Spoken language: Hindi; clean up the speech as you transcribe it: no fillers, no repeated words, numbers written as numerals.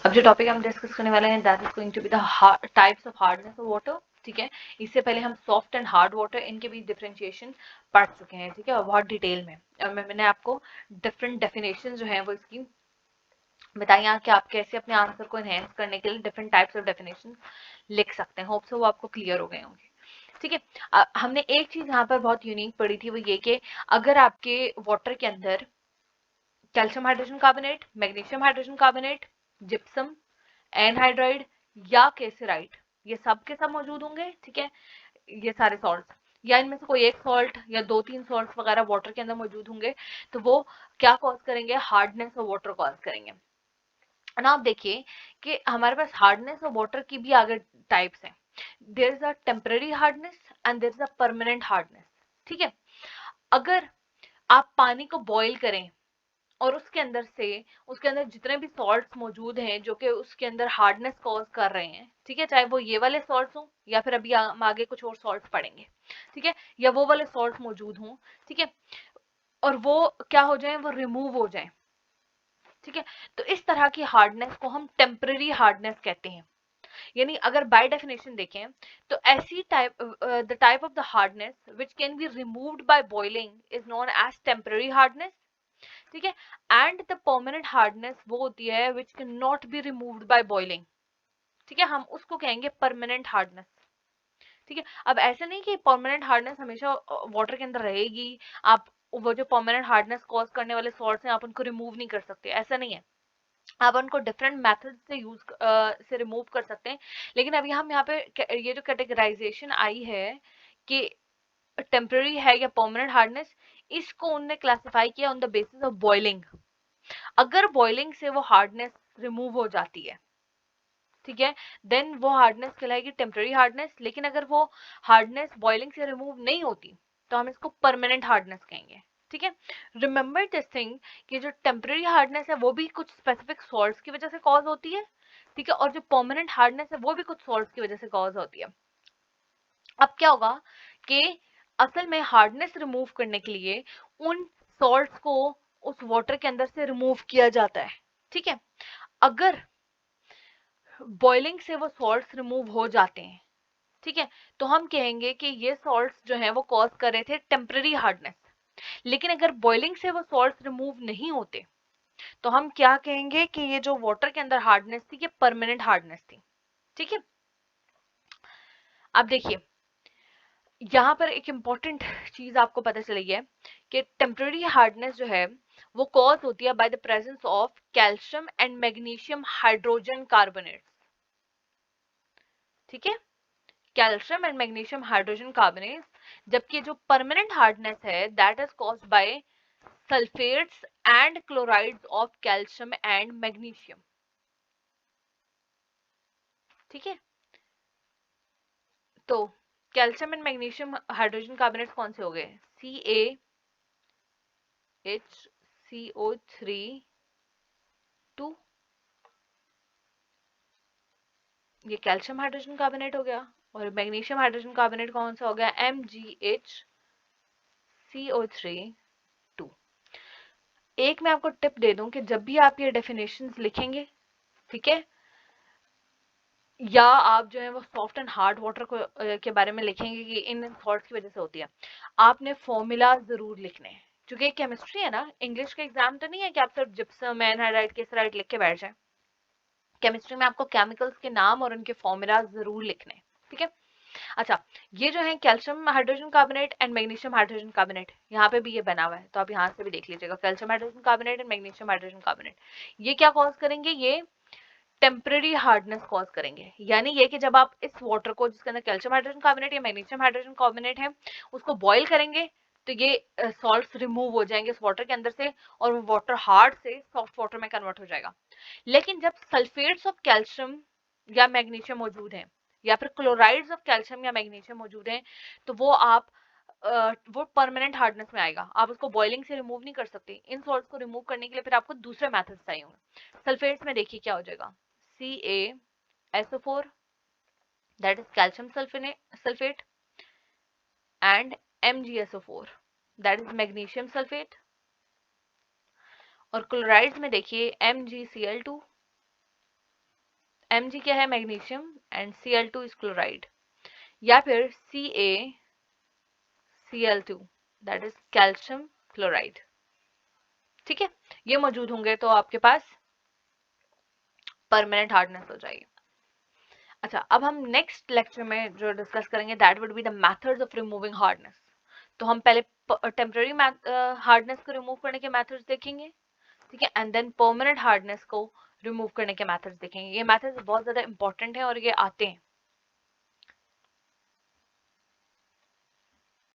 अब जो टॉपिक हम डिस्कस करने वाले हैं that is going to be the types of hardness of water. ठीक है, इससे पहले हम सॉफ्ट एंड हार्ड वाटर इनके भी डिफरेंशिएशन पढ़ चुके हैं। ठीक है, बहुत डिटेल में। मैंने आपको डिफरेंट डेफिनेशन जो है वो इसकी बताइए कि आप कैसे अपने आंसर को एनहेंस करने के लिए डिफरेंट टाइप्स ऑफ डेफिनेशन लिख सकते हैं। होप सो वो आपको क्लियर हो गए होंगे। ठीक है, हमने एक चीज यहाँ पर बहुत यूनिक पढ़ी थी, वो ये कि अगर आपके वाटर के अंदर calcium hydrogen carbonate, magnesium hydrogen carbonate, gypsum, anhydride या केसराइट, ये सब के सब मौजूद होंगे। ठीक है, ये सारे सॉल्ट या इनमें से कोई एक सॉल्ट या 2-3 सॉल्ट वगैरह वाटर के अंदर मौजूद होंगे, तो वो क्या कॉज करेंगे? हार्डनेस ऑफ वाटर कॉज करेंगे। ना आप देखिए कि हमारे पास हार्डनेस ऑफ वाटर की भी आगे टाइप्स हैं। There is a temporary hardness and there is a permanent hardness. ठीक है, अगर आप पानी को बॉईल करें और उसके अंदर जितने भी सॉल्ट्स मौजूद हैं जो कि उसके अंदर हार्डनेस कॉज कर रहे हैं, ठीक है, चाहे वो ये वाले सॉल्ट्स हों या फिर अभी हम आगे कुछ और सॉल्ट्स पढ़ेंगे, ठीक है, या वो वाले सॉल्ट्स मौजूद हों, ठीक है, और वो क्या हो जाए, वो रिमूव हो जाए। ठीक है, तो इस तरह की हार्डनेस को हम टेम्पररी हार्डनेस कहते हैं। यानी अगर बाय डेफिनेशन देखें तो ऐसी the type of the hardness which can be removed by boiling is known as temporary hardness. ठीक है, एंड द परमानेंट हार्डनेस वो होती है which can not be removed by boiling. ठीक है, हम उसको कहेंगे परमानेंट हार्डनेस। ठीक है, अब ऐसे नहीं कि परमानेंट हार्डनेस हमेशा वाटर के अंदर रहेगी, आप वो जो परमानेंट हार्डनेस कॉज करने वाले सॉल्ट्स हैं आप उनको रिमूव नहीं कर सकते, ऐसा नहीं है। आप उनको डिफरेंट मेथड से से रिमूव कर सकते हैं। लेकिन अभी हम यहाँ पे ये जो कैटेगराइजेशन आई है कि टेम्पररी है या परमानेंट हार्डनेस, इसको उनने क्लासिफाई किया on the basis of boiling. अगर बॉइलिंग से वो हार्डनेस रिमूव हो जाती है, ठीक है, देन वो हार्डनेस कहलाएगी टेम्पररी हार्डनेस। लेकिन अगर वो हार्डनेस बॉइलिंग से रिमूव नहीं होती तो हम इसको परमानेंट हार्डनेस कहेंगे। ठीक है, रिमेंबर दिस थिंग कि जो टेम्पररी हार्डनेस है वो भी कुछ स्पेसिफिक सॉल्ट्स की वजह से कॉज होती है। ठीक है, और जो परमानेंट हार्डनेस है वो भी कुछ सॉल्ट्स की वजह से कॉज होती है। अब क्या होगा कि असल में हार्डनेस रिमूव करने के लिए उन सॉल्ट्स को उस वाटर के अंदर से रिमूव किया जाता है। ठीक है, अगर बॉइलिंग से वो सॉल्ट्स रिमूव हो जाते हैं, ठीक है, तो हम कहेंगे कि ये सॉल्ट्स जो हैं वो कॉज कर रहे थे टेम्पररी हार्डनेस। लेकिन अगर बॉइलिंग से वो सॉल्ट्स रिमूव नहीं होते तो हम क्या कहेंगे कि ये जो वाटर के अंदर हार्डनेस थी ये परमानेंट हार्डनेस थी। ठीक है, अब देखिए यहाँ पर एक इंपॉर्टेंट चीज आपको पता चली है कि टेम्पररी हार्डनेस जो है वो कॉज होती है by the presence of calcium and magnesium hydrogen carbonates. ठीक है, calcium and magnesium hydrogen carbonates. जबकि जो परमानेंट हार्डनेस है that is caused by sulphates and chlorides of calcium and magnesium. ठीक है, तो calcium and magnesium hydrogen carbonates कौन से हो गए? CaHCO3 2, ये कैल्शियम हाइड्रोजन कार्बोनेट हो गया। और मैग्नीशियम हाइड्रोजन कार्बोनेट कौन सा हो गया? MgHCO3 2। एक मैं आपको टिप दे दूं कि जब भी आप ये डेफिनेशंस लिखेंगे, ठीक है, या आप जो है वो सॉफ्ट एंड हार्ड वाटर को के बारे में लिखेंगे कि इन थॉट्स की वजह से होती है, आपने फॉर्मूला जरूर लिखने हैं। क्योंकि केमिस्ट्री है ना, इंग्लिश का एग्जाम तो नहीं है कि आप सिर्फ जिप्सम एनहाइड्राइड केसराइड लिख के बैठ जाएं। केमिस्ट्री में आपको केमिकल्स के नाम और उनके फॉर्मूला जरूर लिखने हैं। ठीक है, अच्छा, ये जो है calcium hydrogen carbonate and magnesium hydrogen carbonate, यहाँ पे भी ये बना हुआ है तो आप यहाँ से भी देख लीजिएगा। Calcium hydrogen carbonate and magnesium hydrogen carbonate, ये क्या कॉज करेंगे? ये टेम्पररी हार्डनेस कॉज करेंगे। यानी ये कि जब आप इस वाटर को जिसके अंदर कैल्शियम हाइड्रोजन कार्बोनेट या मैग्नीशियम हाइड्रोजन कार्बोनेट है उसको बॉईल करेंगे तो ये सॉल्ट्स रिमूव हो जाएंगे इस वाटर के अंदर से और वो वाटर हार्ड से सॉफ्ट वाटर में कन्वर्ट हो जाएगा। लेकिन जब सल्फेट्स ऑफ कैल्शियम या मैग्नीशियम मौजूद हैं या फिर क्लोराइड्स ऑफ कैल्शियम या मैग्नीशियम मौजूद हैं तो वो परमानेंट हार्डनेस में आएगा। आप उसको बॉइलिंग से रिमूव नहीं कर सकते। इन सॉल्ट्स को रिमूव करने के लिए फिर आपको दूसरे मेथड्स चाहिए होंगे। सल्फेट्स में देखिए क्या हो जाएगा, CaSO4 that is calcium sulfate and MgSO4 that is magnesium sulfate। और क्लोराइड्स में देखिए MgCl2, Mg क्या है magnesium and Cl2 is chloride, या फिर CaCl2 that is calcium chloride. ठीक है, ये मौजूद होंगे तो आपके पास परमानेंट हार्डनेस हो जाएगी। अच्छा, अब हम नेक्स्ट लेक्चर में जो डिस्कस करेंगे that would be the methods of removing hardness. तो हम पहले टेम्पररी हार्डनेस को रिमूव करने के मेथड्स देखेंगे, ठीक है, एंड देन परमानेंट हार्डनेस को रिमूव करने के मेथड्स देखेंगे। ये मेथड्स बहुत ज्यादा इंपॉर्टेंट है और ये आते हैं